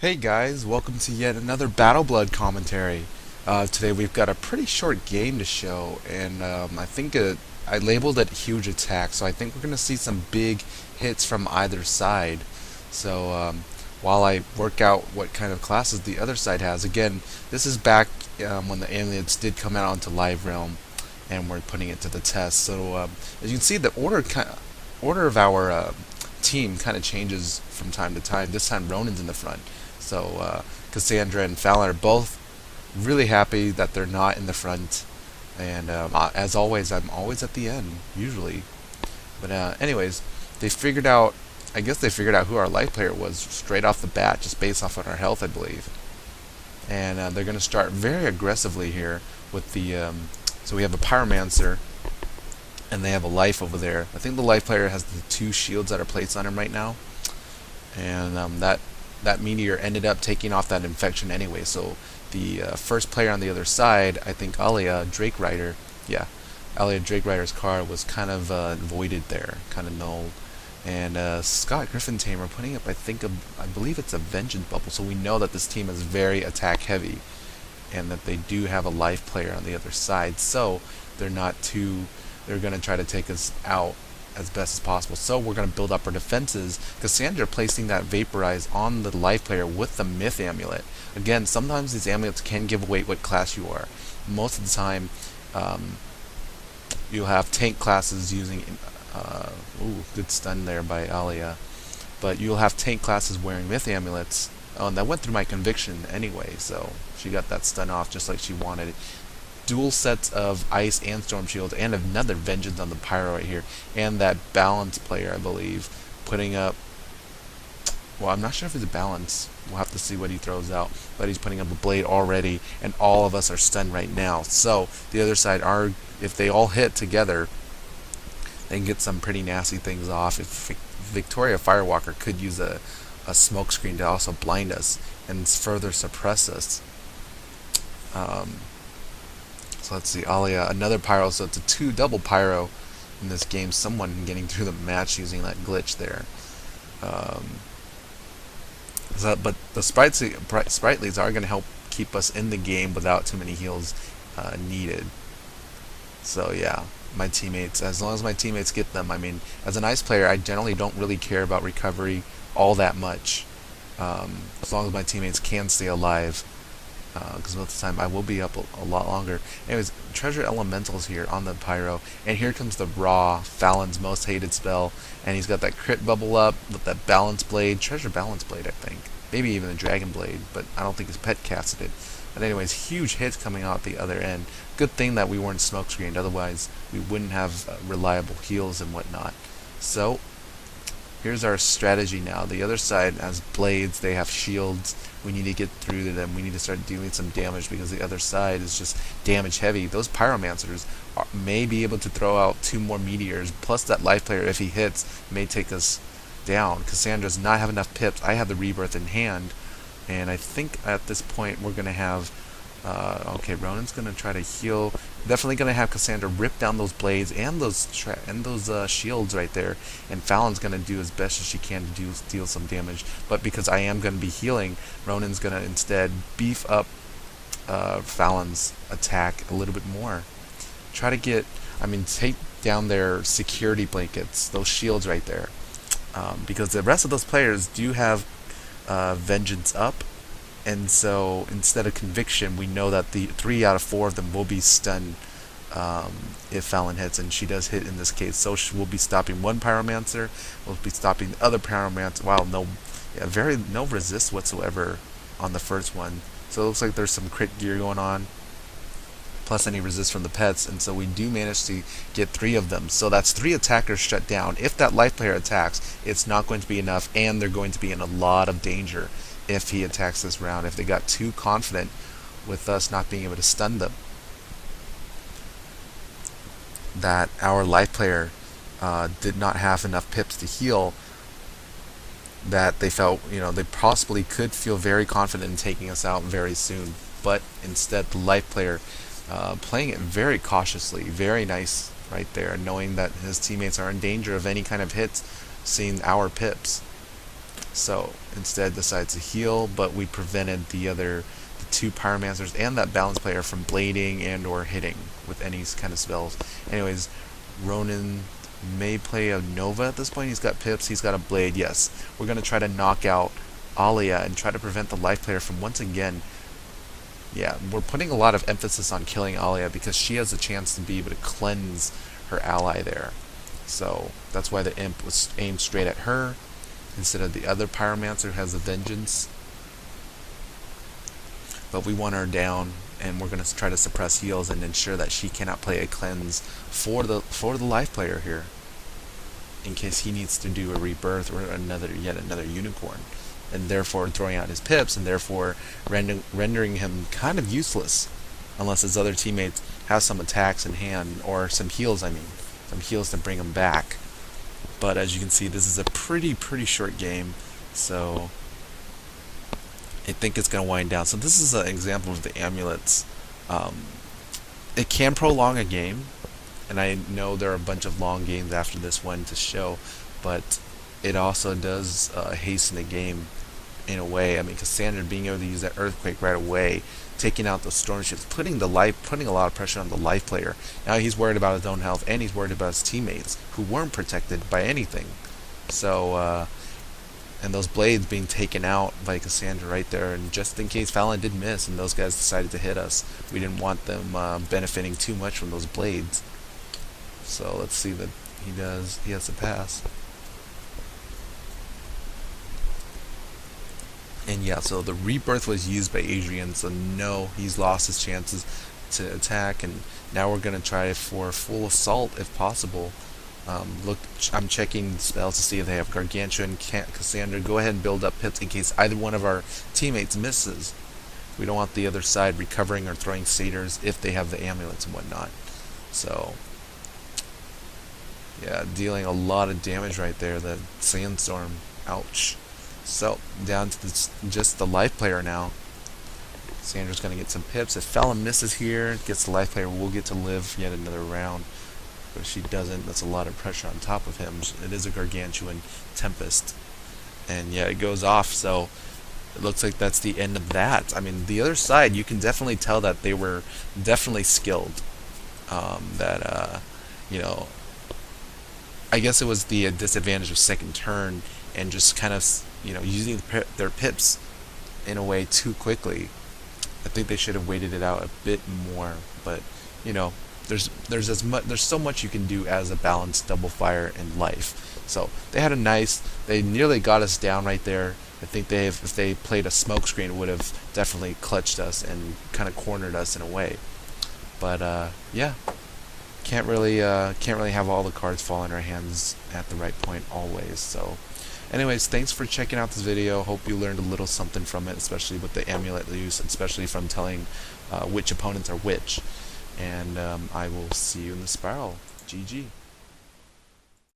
Hey guys, welcome to yet another Battleblood commentary. Today we've got a pretty short game to show, and I think I labeled it huge attack, so I think we're going to see some big hits from either side. So while I work out what kind of classes the other side has, again, this is back when the amulets did come out onto Live Realm, and we're putting it to the test. So as you can see, the order of our team kind of changes from time to time. This time Ronan's in the front. So Cassandra and Fallon are both really happy that they're not in the front, and as always, I'm always at the end usually. But anyways, they figured out. I guess they figured out who our life player was straight off the bat, just based off on our health, I believe. And they're going to start very aggressively here with the. So we have a pyromancer, and they have a life over there. I think the life player has the two shields that are placed on him right now, and that meteor ended up taking off that infection anyway. So the first player on the other side, I think Alia Drakerider, yeah, Alia Drakerider's card was kind of voided there, kind of null. And Scot Griffintamer putting up, I believe it's a vengeance bubble. So we know that this team is very attack heavy, and that they do have a life player on the other side. So they're not too. They're going to try to take us out as best as possible. So we're going to build up our defenses. Cassandra placing that vaporize on the life player with the myth amulet. Again, sometimes these amulets can give away what class you are. Most of the time, you'll have tank classes using. Ooh, good stun there by Alia. But you'll have tank classes wearing myth amulets. Oh, and that went through my conviction anyway, so she got that stun off just like she wanted it. Dual sets of ice and storm shields, and another vengeance on the pyro right here, and that balance player, I believe, putting up. Well, I'm not sure if it's a balance. We'll have to see what he throws out, but he's putting up a blade already, and all of us are stunned right now. So the other side are, if they all hit together, they can get some pretty nasty things off. If Victoria Firewalker could use a smoke screen to also blind us and further suppress us. So let's see, Alia, another pyro, so it's a double pyro in this game. Someone getting through the match using that glitch there. But the sprightlies are going to help keep us in the game without too many heals needed. So yeah, my teammates, as long as my teammates get them, I mean, as an ice player, I generally don't really care about recovery all that much. As long as my teammates can stay alive. Because most of the time I will be up a lot longer. Anyways, treasure elementals here on the pyro, and here comes the raw, Fallon's most hated spell, and he's got that crit bubble up with that balance blade, treasure balance blade, I think, maybe even a dragon blade, but I don't think his pet casted it. But anyways, huge hits coming out the other end. Good thing that we weren't smoke screened, otherwise we wouldn't have reliable heals and whatnot. So here's our strategy now. The other side has blades, they have shields. We need to get through to them. We need to start doing some damage because the other side is just damage heavy. Those pyromancers may be able to throw out 2 more meteors, plus that life player, if he hits, may take us down. Cassandra does not have enough pips. I have the rebirth in hand, and I think at this point we're going to have okay, Ronan's going to try to heal. Definitely going to have Cassandra rip down those blades and those shields right there. And Fallon's going to do as best as she can to deal some damage. But because I am going to be healing, Ronan's going to instead beef up Fallon's attack a little bit more. Try to get, take down their security blankets, those shields right there. Because the rest of those players do have vengeance up. And so instead of conviction, we know that the 3 out of 4 of them will be stunned if Fallon hits, and she does hit in this case. So she will be stopping one pyromancer, will be stopping the other pyromancer. Wow, no resist whatsoever on the first one. So it looks like there's some crit gear going on, plus any resist from the pets, and so we do manage to get 3 of them. So that's 3 attackers shut down. If that life player attacks, it's not going to be enough, and they're going to be in a lot of danger if he attacks this round, if they got too confident with us not being able to stun them. That our life player did not have enough pips to heal, that they felt, they possibly could feel very confident in taking us out very soon. But instead, the life player playing it very cautiously, very nice right there, knowing that his teammates are in danger of any kind of hits, seeing our pips. So instead decides to heal, but we prevented the two pyromancers and that balance player from blading and or hitting with any kind of spells. Anyways, Ronan may play a Nova at this point. He's got pips, he's got a blade. Yes, we're going to try to knock out Alia and try to prevent the life player from once again. Yeah, we're putting a lot of emphasis on killing Alia because she has a chance to be able to cleanse her ally there. So that's why the imp was aimed straight at her instead of the other pyromancer who has the vengeance. But we want her down, and we're going to try to suppress heals and ensure that she cannot play a cleanse for the life player here, in case he needs to do a rebirth or yet another unicorn, and therefore throwing out his pips and therefore rendering him kind of useless unless his other teammates have some attacks in hand, or some heals, some heals to bring him back. But as you can see, this is a pretty short game, so I think it's going to wind down. So this is an example of the amulets. It can prolong a game, and I know there are a bunch of long games after this one to show, but it also does hasten the game in a way. I mean, Cassandra being able to use that earthquake right away, taking out the storm ships, putting a lot of pressure on the life player. Now he's worried about his own health, and he's worried about his teammates who weren't protected by anything. So and those blades being taken out by Cassandra right there, and just in case Fallon did miss and those guys decided to hit us, we didn't want them benefiting too much from those blades. So let's see that he does. He has to pass. And yeah, so the rebirth was used by Adrian, so no, he's lost his chances to attack, and now we're going to try for full assault if possible. Look, I'm checking spells to see if they have Gargantua and Cassandra. Go ahead and build up pips in case either one of our teammates misses. We don't want the other side recovering or throwing satyrs if they have the amulets and whatnot. So yeah, dealing a lot of damage right there. The sandstorm, ouch. So down to just the life player now. Sandra's going to get some pips. If Fallon misses here, gets the life player, we'll get to live yet another round. But if she doesn't, that's a lot of pressure on top of him. It is a gargantuan tempest. And yeah, it goes off, so it looks like that's the end of that. I mean, the other side, you can definitely tell that they were definitely skilled. You know, I guess it was the disadvantage of second turn and just kind of, you know, using their pips in a way too quickly. I think they should have waited it out a bit more, but you know, there's so much you can do as a balanced double fire in life. So they nearly got us down right there. I think if they played a smoke screen, it would have definitely clutched us and kind of cornered us in a way. But yeah, can't really have all the cards fall in our hands at the right point always. So anyways, thanks for checking out this video. Hope you learned a little something from it, especially with the amulet use, especially from telling which opponents are which. And I will see you in the spiral. GG.